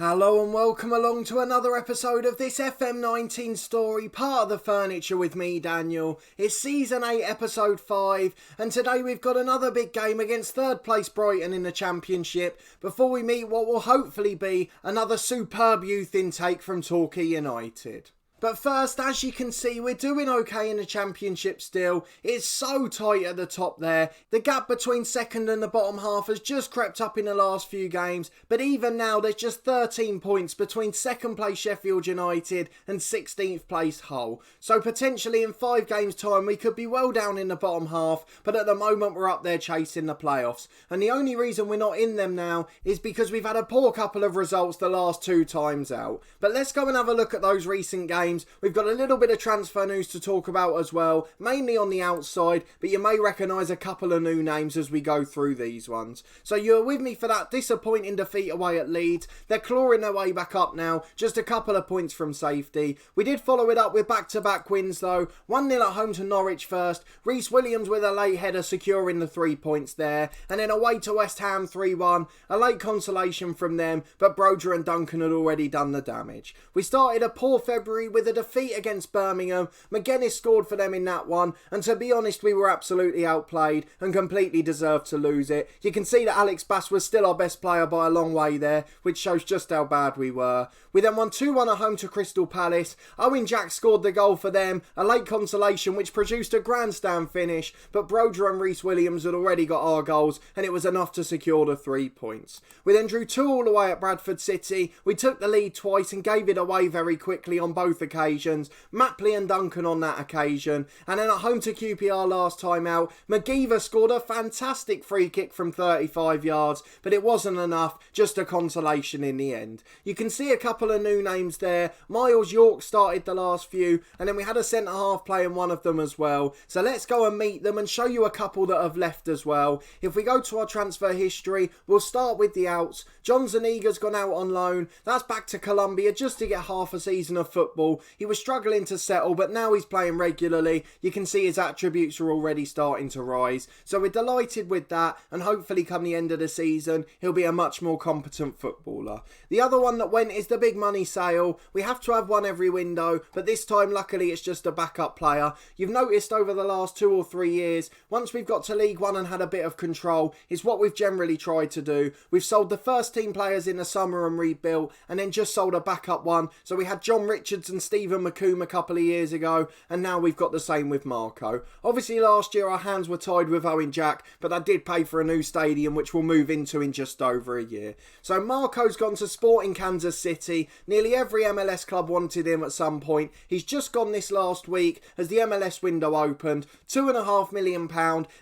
Hello and welcome along to another episode of this FM19 story, part of the furniture with me, Daniel. It's season 8, episode 5, and today we've got another big game against third place Brighton in the Championship before we meet what will hopefully be another superb youth intake from Torquay United. But first, as you can see, we're doing okay in the Championship still. It's so tight at the top there. The gap between second and the bottom half has just crept up in the last few games. But even now, there's just 13 points between second place Sheffield United and 16th place Hull. So potentially in 5 games' time, we could be well down in the bottom half. But at the moment, we're up there chasing the playoffs. And the only reason we're not in them now is because we've had a poor couple of results the last 2 times out. But let's go and have a look at those recent games. We've got a little bit of transfer news to talk about as well, mainly on the outside, but you may recognise a couple of new names as we go through these ones. So you're with me for that disappointing defeat away at Leeds. They're clawing their way back up now, just a couple of points from safety. We did follow it up with back-to-back wins though, 1-0 at home to Norwich first, Reece Williams with a late header securing the 3 points there, and then away to West Ham 3-1, a late consolation from them, but Broder and Duncan had already done the damage. We started a poor February with a defeat against Birmingham. McGuinness scored for them in that one, and to be honest, we were absolutely outplayed and completely deserved to lose it. You can see that Alex Bass was still our best player by a long way there, which shows just how bad we were. We then won 2-1 at home to Crystal Palace. Owen Jack scored the goal for them, a late consolation which produced a grandstand finish, but Broder and Reece Williams had already got our goals, and it was enough to secure the 3 points. We then drew 2-2 away at Bradford City. We took the lead twice and gave it away very quickly on both occasions. Mapley and Duncan on that occasion. And then at home to QPR last time out, McGeever scored a fantastic free kick from 35 yards, but it wasn't enough, just a consolation in the end. You can see a couple of new names there. Miles York started the last few, and then we had a centre-half playing one of them as well. So let's go and meet them and show you a couple that have left as well. If we go to our transfer history, we'll start with the outs. John Zuniga's gone out on loan. That's back to Colombia just to get half a season of football. He was struggling to settle, but now he's playing regularly. You can see his attributes are already starting to rise. So we're delighted with that, and hopefully come the end of the season, he'll be a much more competent footballer. The other one that went is the big money sale. We have to have one every window, but this time luckily it's just a backup player. You've noticed over the last 2 or 3 years, once we've got to League One and had a bit of control, is what we've generally tried to do. We've sold the first team players in the summer and rebuilt, and then just sold a backup one. So we had John Richards and Stephen McComb a couple of years ago, and now we've got the same with Marco. Obviously last year our hands were tied with Owen Jack, but that did pay for a new stadium which we'll move into in just over a year. So Marco's gone to Sporting Kansas City. Nearly every MLS club wanted him at some point. He's just gone this last week as the MLS window opened. £2.5 million,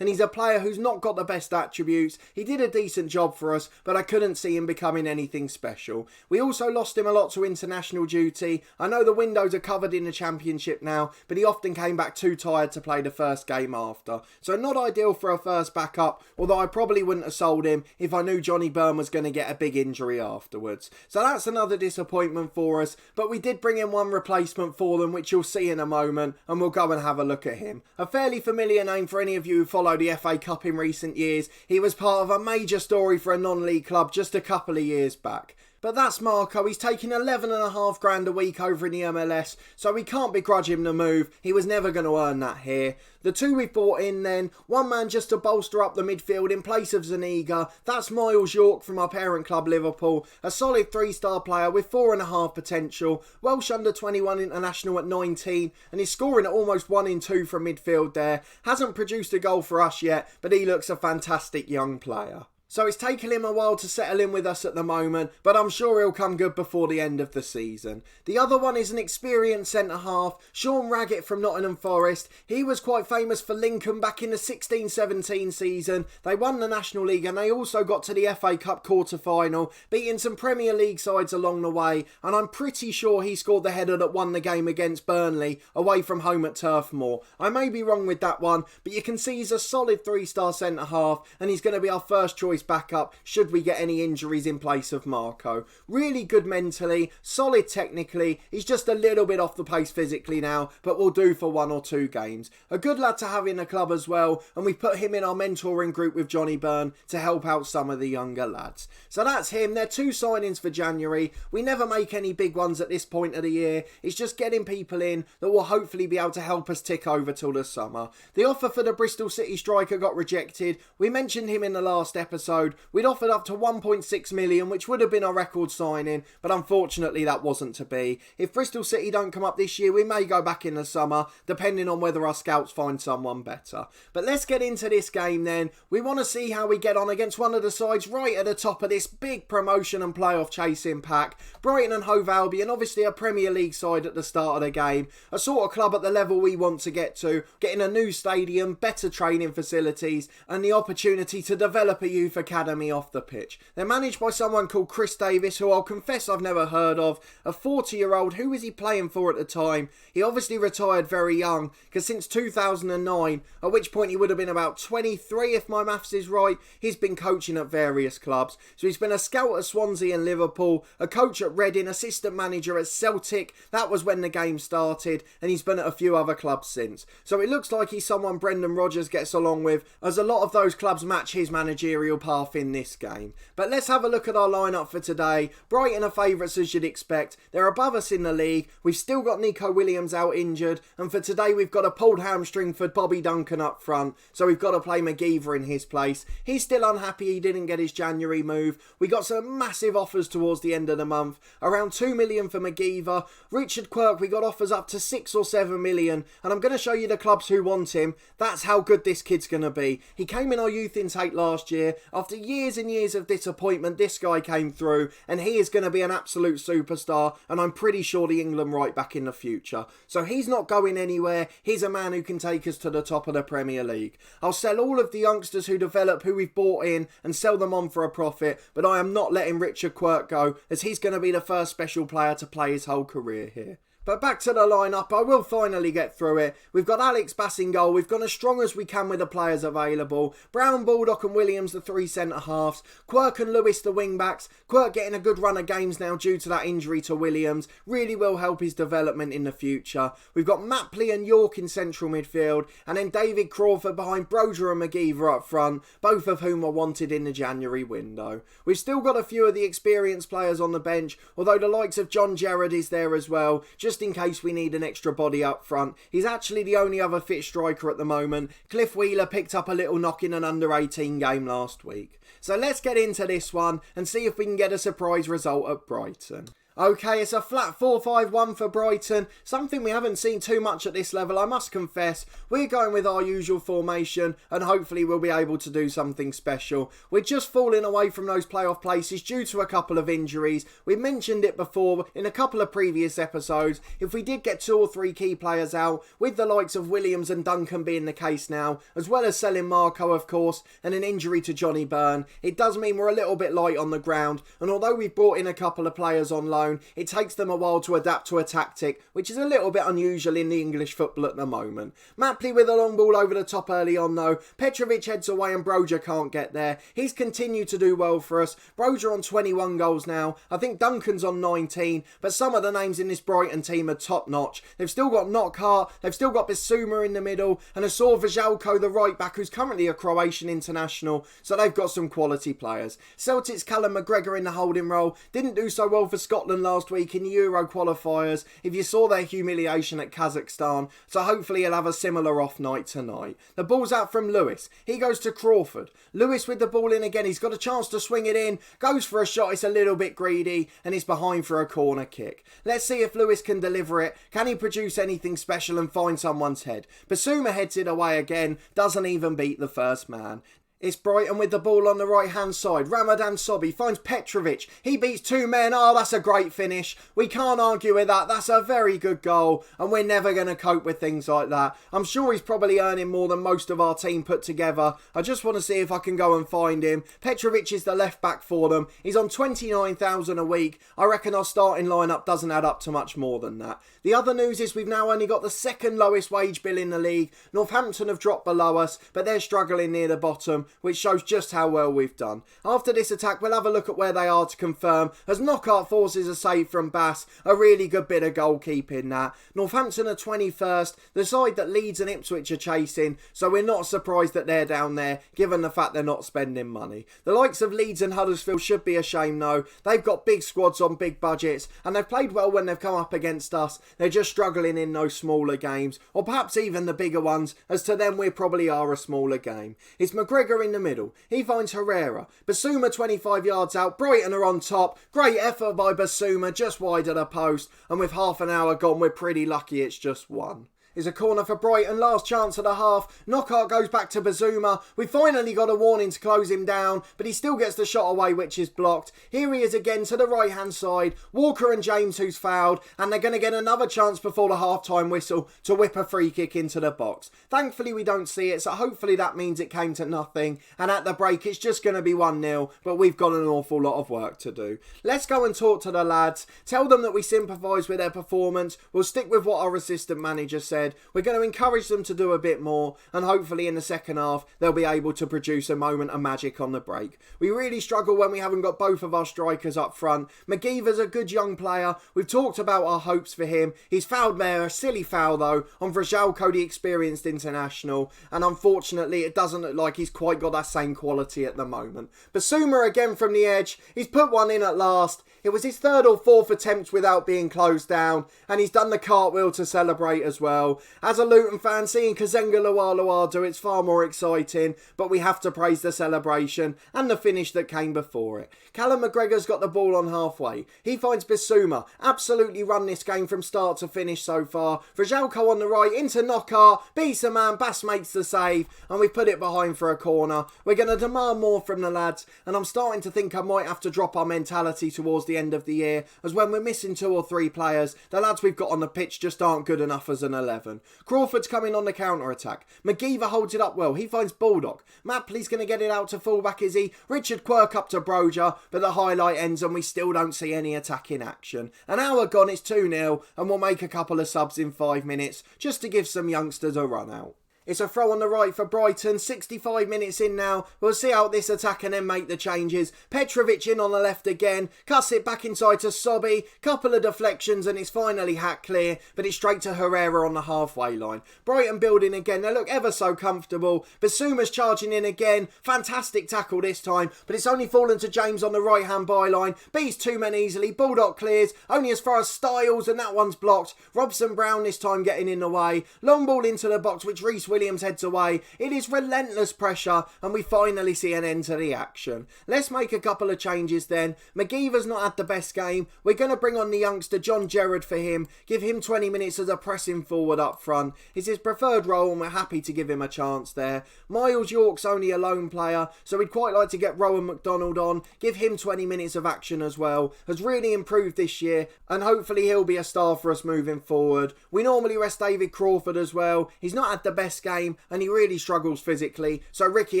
and he's a player who's not got the best attributes. He did a decent job for us, but I couldn't see him becoming anything special. We also lost him a lot to international duty. I know the windows are covered in the Championship now, but he often came back too tired to play the first game after. So not ideal for a first backup, although I probably wouldn't have sold him if I knew Johnny Byrne was going to get a big injury afterwards. So that's another disappointment for us, but we did bring in one replacement for them, which you'll see in a moment, and we'll go and have a look at him. A fairly familiar name for any of you who follow the FA Cup in recent years. He was part of a major story for a non-league club just a couple of years back. But that's Marco. He's taking 11.5 grand a week over in the MLS, so we can't begrudge him the move. He was never going to earn that here. The 2 we've brought in then, one man just to bolster up the midfield in place of Zuniga. That's Miles York from our parent club Liverpool. A solid 3-star player with 4.5 potential. Welsh under-21 international at 19, and he's scoring at almost 1 in 2 from midfield there. Hasn't produced a goal for us yet, but he looks a fantastic young player. So it's taken him a while to settle in with us at the moment, but I'm sure he'll come good before the end of the season. The other one is an experienced centre-half, Sean Raggett from Nottingham Forest. He was quite famous for Lincoln back in the 16-17 season. They won the National League and they also got to the FA Cup quarter-final, beating some Premier League sides along the way, and I'm pretty sure he scored the header that won the game against Burnley away from home at Turf Moor. I may be wrong with that one, but you can see he's a solid 3-star centre-half and he's going to be our first choice backup should we get any injuries in place of Marco. Really good mentally, solid technically, he's just a little bit off the pace physically now, but will do for 1 or 2 games. A good lad to have in the club as well, and we put him in our mentoring group with Johnny Byrne to help out some of the younger lads. So that's him. They're 2 signings for January. We never make any big ones at this point of the year. It's just getting people in that will hopefully be able to help us tick over till the summer. The offer for the Bristol City striker got rejected. We mentioned him in the last episode. We'd offered up to 1.6 million, which would have been our record signing, but unfortunately that wasn't to be. If Bristol City don't come up this year, we may go back in the summer, depending on whether our scouts find someone better. But let's get into this game then. We want to see how we get on against one of the sides right at the top of this big promotion and playoff chasing pack. Brighton Hove Albion, obviously a Premier League side at the start of the game, a sort of club at the level we want to get to, getting a new stadium, better training facilities, and the opportunity to develop a youth academy off the pitch. They're managed by someone called Chris Davis, who I'll confess I've never heard of, a 40-year-old. Who was he playing for at the time? He obviously retired very young, because since 2009, at which point he would have been about 23 if my maths is right, he's been coaching at various clubs. So he's been a scout at Swansea and Liverpool, a coach at Reading, assistant manager at Celtic, that was when the game started, and he's been at a few other clubs since. So it looks like he's someone Brendan Rodgers gets along with, as a lot of those clubs match his managerial path in this game. But let's have a look at our lineup for today. Brighton are favourites as you'd expect. They're above us in the league. We've still got Nico Williams out injured, and for today we've got a pulled hamstring for Bobby Duncan up front, so we've got to play McGeever in his place. He's still unhappy he didn't get his January move. We got some massive offers towards the end of the month, around 2 million for McGeever. Richard Quirk, we got offers up to 6 or 7 million, and I'm going to show you the clubs who want him. That's how good this kid's going to be. He came in our youth intake last year. After years and years of disappointment, this guy came through, and he is going to be an absolute superstar, and I'm pretty sure the England right back in the future. So he's not going anywhere. He's a man who can take us to the top of the Premier League. I'll sell all of the youngsters who develop, who we've bought in, and sell them on for a profit, but I am not letting Richard Quirk go, as he's going to be the first special player to play his whole career here. But back to the lineup, I will finally get through it. We've got Alex Bass in goal. We've gone as strong as we can with the players available. Brown, Baldock and Williams, the 3 centre-halves. Quirk and Lewis, the wing-backs. Quirk getting a good run of games now due to that injury to Williams. Really will help his development in the future. We've got Mapley and York in central midfield. And then David Crawford behind Broder and McGeever up front, both of whom were wanted in the January window. We've still got a few of the experienced players on the bench, although the likes of John Gerrard is there as well, just in case we need an extra body up front. He's actually the only other fit striker at the moment. Cliff Wheeler picked up a little knock in an under-18 game last week. So let's get into this one and see if we can get a surprise result at Brighton. Okay, it's a flat 4-5-1 for Brighton, something we haven't seen too much at this level, I must confess. We're going with our usual formation, and hopefully we'll be able to do something special. We're just falling away from those playoff places due to a couple of injuries. We mentioned it before in a couple of previous episodes. If we did get 2 or 3 key players out, with the likes of Williams and Duncan being the case now, as well as selling Marco of course, and an injury to Johnny Byrne, it does mean we're a little bit light on the ground, and although we've brought in a couple of players on loan, it takes them a while to adapt to a tactic, which is a little bit unusual in the English football at the moment. Mapley with a long ball over the top early on though. Petrovic heads away and Broder can't get there. He's continued to do well for us. Broder on 21 goals now. I think Duncan's on 19, but some of the names in this Brighton team are top notch. They've still got Knockhart, they've still got Bissouma in the middle, and Asor Vajalko, the right back, who's currently a Croatian international, so they've got some quality players. Celtic's Callum McGregor in the holding role. Didn't do so well for Scotland last week in the Euro qualifiers, if you saw their humiliation at Kazakhstan, so hopefully he'll have a similar off night tonight. The ball's out from Lewis. He goes to Crawford. Lewis with the ball in again. He's got a chance to swing it in. Goes for a shot. It's a little bit greedy and he's behind for a corner kick. Let's see if Lewis can deliver it. Can he produce anything special and find someone's head? Basuma heads it away again. Doesn't even beat the first man. It's Brighton with the ball on the right-hand side. Ramadan Sobhi finds Petrovic. He beats 2 men. Oh, that's a great finish. We can't argue with that. That's a very good goal. And we're never going to cope with things like that. I'm sure he's probably earning more than most of our team put together. I just want to see if I can go and find him. Petrovic is the left back for them. He's on 29,000 a week. I reckon our starting lineup doesn't add up to much more than that. The other news is we've now only got the second lowest wage bill in the league. Northampton have dropped below us, but they're struggling near the bottom. them, which shows just how well we've done. After this attack, we'll have a look at where they are to confirm, as Knockout forces a save from Bass, a really good bit of goalkeeping that. Northampton are 21st, the side that Leeds and Ipswich are chasing, so we're not surprised that they're down there, given the fact they're not spending money. The likes of Leeds and Huddersfield should be ashamed though. They've got big squads on big budgets, and they've played well when they've come up against us. They're just struggling in those smaller games, or perhaps even the bigger ones, as to them we probably are a smaller game. It's McGregor in the middle. He finds Herrera. Basuma 25 yards out. Brighton are on top. Great effort by Basuma, just wide of the post. And with half an hour gone, we're pretty lucky it's just one. Is a corner for Brighton, last chance of the half. Knockout goes back to Bazuma. We finally got a warning to close him down, but he still gets the shot away, which is blocked. Here he is again to the right hand side. Walker and James, who's fouled, and they're going to get another chance before the half-time whistle to whip a free kick into the box. Thankfully we don't see it, so hopefully that means it came to nothing, and at the break it's just going to be 1-0, but we've got an awful lot of work to do. Let's go and talk to the lads, tell them that we sympathise with their performance. We'll stick with what our assistant manager said. We're going to encourage them to do a bit more, and hopefully in the second half they'll be able to produce a moment of magic on the break. We really struggle when we haven't got both of our strikers up front. McGeever's a good young player. We've talked about our hopes for him. He's fouled there, a silly foul though, on Vrzelko, the experienced international, and unfortunately it doesn't look like he's quite got that same quality at the moment. Basuma again from the edge. He's put one in at last. It was his third or fourth attempt without being closed down, and he's done the cartwheel to celebrate as well. As a Luton fan, seeing Kazenga Lualua do it's far more exciting, but we have to praise the celebration and the finish that came before it. Callum McGregor's got the ball on halfway. He finds Basuma. Absolutely run this game from start to finish so far. Vrzelko on the right, into Knockout, beats a man, Bass makes the save, and we put it behind for a corner. We're going to demand more from the lads, and I'm starting to think I might have to drop our mentality towards the end of the year, as when we're missing 2 or 3 players, the lads we've got on the pitch just aren't good enough as an 11. Crawford's coming on the counter-attack. McGeever holds it up well. He finds Baldock. Mapley's going to get it out to fullback, is he? Richard Quirk up to Broja, but the highlight ends and we still don't see any attacking action. An hour gone, it's 2-0, and we'll make a couple of subs in 5 minutes, just to give some youngsters a run out. It's a throw on the right for Brighton, 65 minutes in now. We'll see out this attack and then make the changes. Petrovic in on the left again, cuts it back inside to Sobby, couple of deflections and it's finally hacked clear, but it's straight to Herrera on the halfway line. Brighton building again, they look ever so comfortable. Basuma's charging in again, fantastic tackle this time, but it's only fallen to James on the right hand byline, beats 2 men easily, Baldock clears, only as far as Styles and that one's blocked. Robson Brown this time getting in the way, long ball into the box which Reece Williams heads away. It is relentless pressure and we finally see an end to the action. Let's make a couple of changes then. McGeever's not had the best game. We're going to bring on the youngster John Gerrard for him. Give him 20 minutes as a pressing forward up front. It's his preferred role and we're happy to give him a chance there. Miles York's only a lone player, so we'd quite like to get Rowan McDonald on. Give him 20 minutes of action as well. Has really improved this year and hopefully he'll be a star for us moving forward. We normally rest David Crawford as well. He's not had the best game and he really struggles physically, so Ricky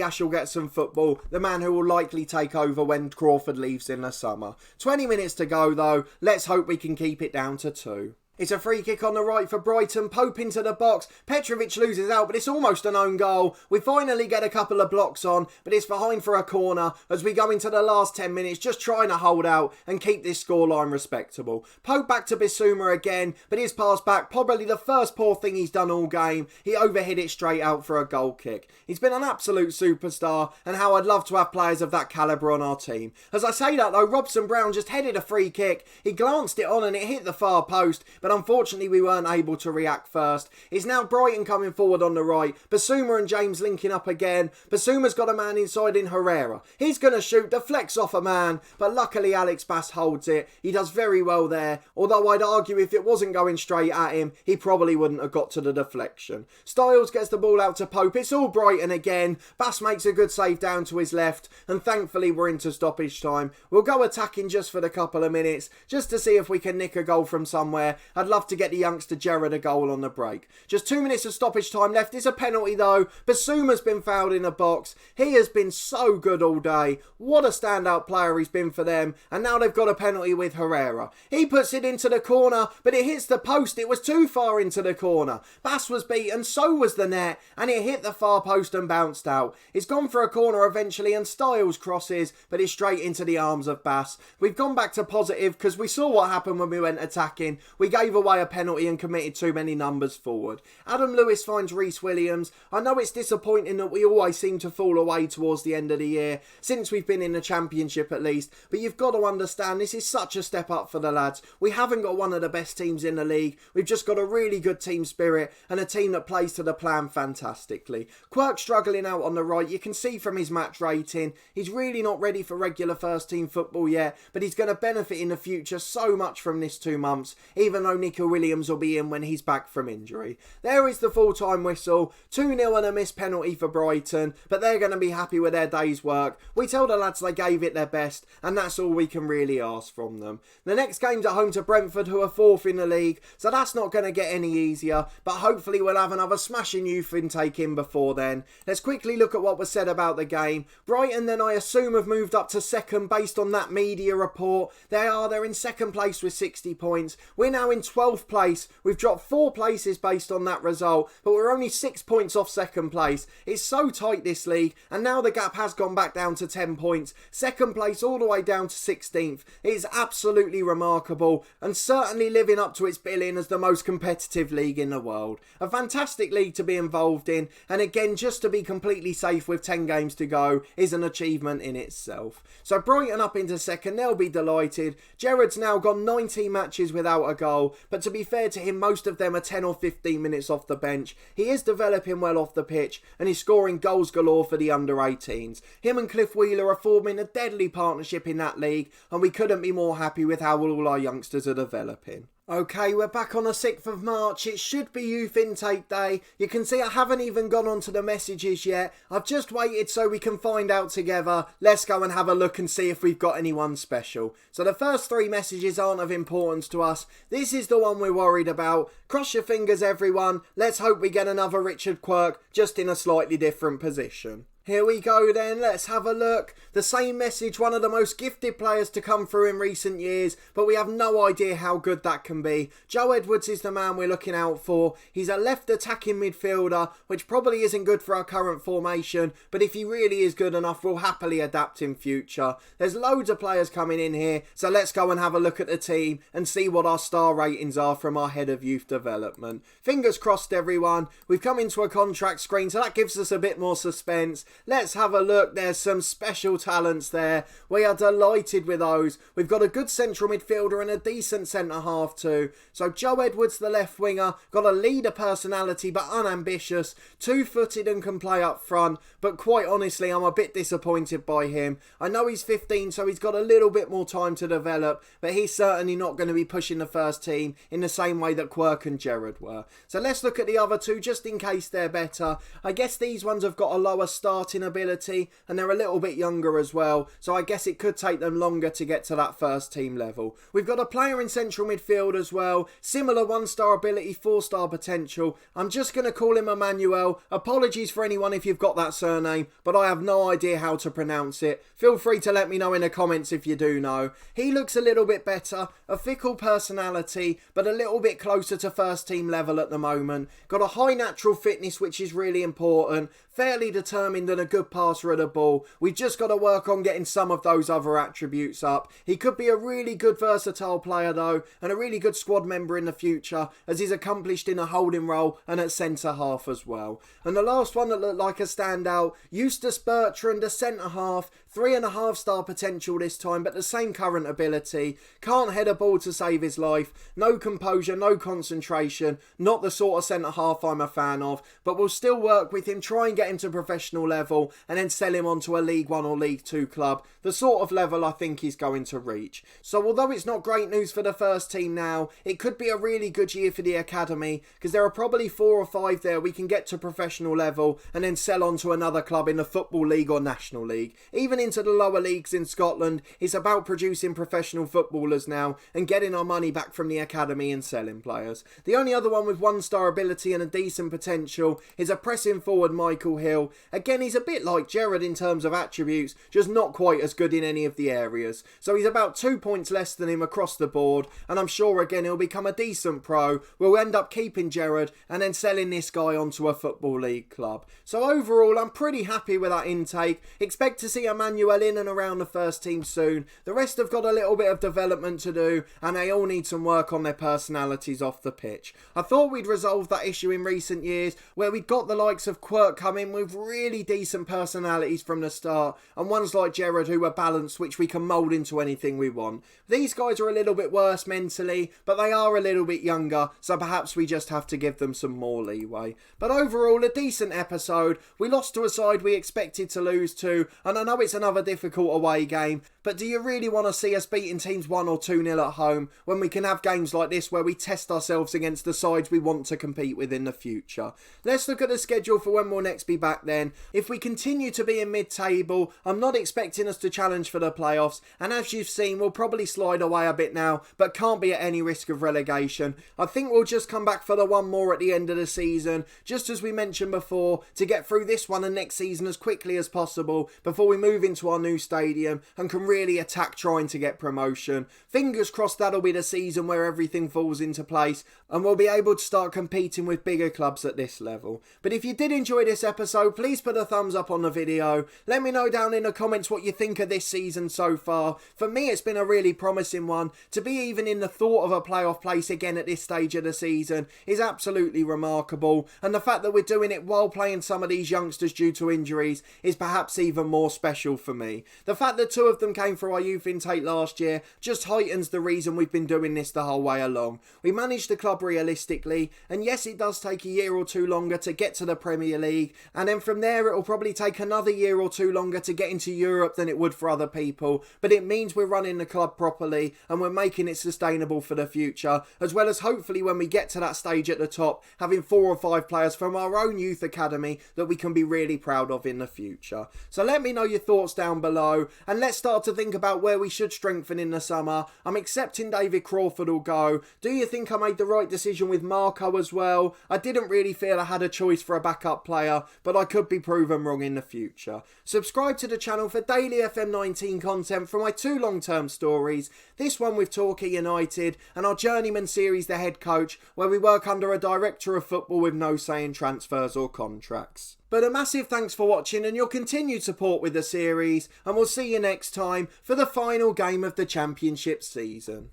Ash will get some football, the man who will likely take over when Crawford leaves in the summer. 20 minutes to go though, let's hope we can keep it down to 2. It's a free kick on the right for Brighton, Pope into the box, Petrovic loses out but it's almost an own goal. We finally get a couple of blocks on, but it's behind for a corner as we go into the last 10 minutes just trying to hold out and keep this scoreline respectable. Pope back to Bissouma again, but his pass back, probably the first poor thing he's done all game. He overhit it straight out for a goal kick. He's been an absolute superstar and how I'd love to have players of that calibre on our team. As I say that though, Robson Brown just headed a free kick, he glanced it on and it hit the far post, but unfortunately we weren't able to react first. It's now Brighton coming forward on the right. Basuma and James linking up again. Basuma's got a man inside in Herrera. He's going to shoot, deflects off a man, but luckily Alex Bass holds it. He does very well there, although I'd argue if it wasn't going straight at him, he probably wouldn't have got to the deflection. Styles gets the ball out to Pope. It's all Brighton again. Bass makes a good save down to his left, and thankfully we're into stoppage time. We'll go attacking just for the couple of minutes, just to see if we can nick a goal from somewhere, I'd love to get the youngster Gerrard a goal on the break. Just 2 minutes of stoppage time left. It's a penalty though. Basuma's been fouled in the box. He has been so good all day. What a standout player he's been for them. And now they've got a penalty with Herrera. He puts it into the corner, but it hits the post. It was too far into the corner. Bass was beaten, so was the net, and it hit the far post and bounced out. It's gone for a corner eventually, and Styles crosses, but it's straight into the arms of Bass. We've gone back to positive because we saw what happened when we went attacking. We gave away a penalty and committed too many numbers forward. Adam Lewis finds Reece Williams. I know it's disappointing that we always seem to fall away towards the end of the year, since we've been in the Championship at least, but you've got to understand this is such a step up for the lads. We haven't got one of the best teams in the league. We've just got a really good team spirit and a team that plays to the plan fantastically. Quirk struggling out on the right. You can see from his match rating, he's really not ready for regular first team football yet, but he's going to benefit in the future so much from this 2 months, even though Nico Williams will be in when he's back from injury. There is the full-time whistle. 2-0 and a missed penalty for Brighton, but they're going to be happy with their day's work. We tell the lads they gave it their best, and that's all we can really ask from them. The next game's at home to Brentford, who are 4th in the league, so that's not going to get any easier, but hopefully we'll have another smashing youth intake in before then. Let's quickly look at what was said about the game. Brighton then, I assume, have moved up to 2nd based on that media report. They're in 2nd place with 60 points. We're now in 12th place. We've dropped 4 places based on that result, but we're only 6 points off 2nd place. It's so tight this league, and now the gap has gone back down to 10 points. 2nd place all the way down to 16th. It's absolutely remarkable, and certainly living up to its billing as the most competitive league in the world. A fantastic league to be involved in, and again, just to be completely safe with 10 games to go is an achievement in itself. So Brighton up into 2nd, they'll be delighted. Gerrard's now gone 19 matches without a goal, but to be fair to him, most of them are 10 or 15 minutes off the bench. He is developing well off the pitch, and he's scoring goals galore for the under-18s. Him and Cliff Wheeler are forming a deadly partnership in that league, and we couldn't be more happy with how all our youngsters are developing. Okay, we're back on the 6th of March. It should be youth intake day. You can see I haven't even gone on to the messages yet. I've just waited so we can find out together. Let's go and have a look and see if we've got anyone special. So the first 3 messages aren't of importance to us. This is the one we're worried about. Cross your fingers, everyone. Let's hope we get another Richard Quirk, just in a slightly different position. Here we go then, let's have a look. The same message, one of the most gifted players to come through in recent years, but we have no idea how good that can be. Joe Edwards is the man we're looking out for. He's a left attacking midfielder, which probably isn't good for our current formation, but if he really is good enough, we'll happily adapt in future. There's loads of players coming in here, so let's go and have a look at the team and see what our star ratings are from our head of youth development. Fingers crossed, everyone. We've come into a contract screen, so that gives us a bit more suspense. Let's have a look. There's some special talents there. We are delighted with those. We've got a good central midfielder and a decent centre half too. So Joe Edwards, the left winger, got a leader personality but unambitious, 2-footed and can play up front, but quite honestly I'm a bit disappointed by him. I know he's 15, so he's got a little bit more time to develop, but he's certainly not going to be pushing the first team in the same way that Quirk and Gerrard were. So let's look at the other two just in case they're better. I guess these ones have got a lower starting ability and they're a little bit younger as well, so I guess it could take them longer to get to that first team level. We've got a player in central midfield as well, similar 1-star ability, 4-star potential. I'm just going to call him Emmanuel. Apologies for anyone if you've got that surname, but I have no idea how to pronounce it. Feel free to let me know in the comments if you do know. He looks a little bit better, a fickle personality, but a little bit closer to first team level at the moment. Got a high natural fitness, which is really important. Fairly determined and a good passer of the ball. We've just got to work on getting some of those other attributes up. He could be a really good versatile player though, and a really good squad member in the future, as he's accomplished in a holding role and at centre half as well. And the last one that looked like a standout, Eustace Bertrand, a centre half, 3.5-star potential this time, but the same current ability. Can't head a ball to save his life. No composure, no concentration. Not the sort of centre half I'm a fan of, but we'll still work with him, try and get him to professional level, and then sell him onto a League 1 or League 2 club. The sort of level I think he's going to reach. So although it's not great news for the first team now, it could be a really good year for the academy, because there are probably 4 or 5 there we can get to professional level and then sell on to another club in the Football League or National League. Even into the lower leagues in Scotland, it's about producing professional footballers now and getting our money back from the academy and selling players. The only other one with 1-star ability and a decent potential is a pressing forward Michael Hill. Again, he's a bit like Gerrard in terms of attributes, just not quite as good in any of the areas. So he's about 2 points less than him across the board, and I'm sure again he'll become a decent pro. We'll end up keeping Gerrard and then selling this guy onto a Football League club. So overall, I'm pretty happy with that intake. Expect to see Emmanuel in and around the first team soon. The rest have got a little bit of development to do, and they all need some work on their personalities off the pitch. I thought we'd resolved that issue in recent years, where we got the likes of Quirk come in with really decent personalities from the start, and ones like Gerrard who are balanced, which we can mould into anything we want. These guys are a little bit worse mentally, but they are a little bit younger, so perhaps we just have to give them some more leeway. But overall, a decent episode. We lost to a side we expected to lose to, and I know it's another difficult away game, but do you really want to see us beating teams 1 or 2-0 at home when we can have games like this where we test ourselves against the sides we want to compete with in the future? Let's look at the schedule for when we'll next be back then. If we continue to be in mid-table, I'm not expecting us to challenge for the playoffs, and as you've seen, we'll probably slide away a bit now, but can't be at any risk of relegation. I think we'll just come back for the one more at the end of the season, just as we mentioned before, to get through this one and next season as quickly as possible before we move into our new stadium and can really attack trying to get promotion. Fingers crossed that'll be the season where everything falls into place and we'll be able to start competing with bigger clubs at this level. But if you did enjoy this episode, please put a thumbs up on the video. Let me know down in the comments what you think of this season so far. For me, it's been a really promising one. To be even in the thought of a playoff place again at this stage of the season is absolutely remarkable, and the fact that we're doing it while playing some of these youngsters due to injuries is perhaps even more special for me. The fact that 2 of them came through our youth intake last year just heightens the reason we've been doing this the whole way along. We managed the club realistically, and yes, it does take a year or 2 longer to get to the Premier League, and then from there it'll probably take another year or 2 longer to get into Europe than it would for other people, but it means we're running the club properly and we're making it sustainable for the future, as well as hopefully when we get to that stage at the top, having 4 or 5 players from our own youth academy that we can be really proud of in the future. So let me know your thoughts down below, and let's start to think about where we should strengthen in the summer. I'm accepting David Crawford will go. Do you think I made the right decision with Marco as well? I didn't really feel I had a choice for a backup player, but I could be proven wrong in the future. Subscribe to the channel for daily FM19 content from my 2 long-term stories, this one with Torquay United and our Journeyman series The Head Coach, where we work under a director of football with no say in transfers or contracts. But a massive thanks for watching and your continued support with the series, and we'll see you next time for the final game of the Championship season.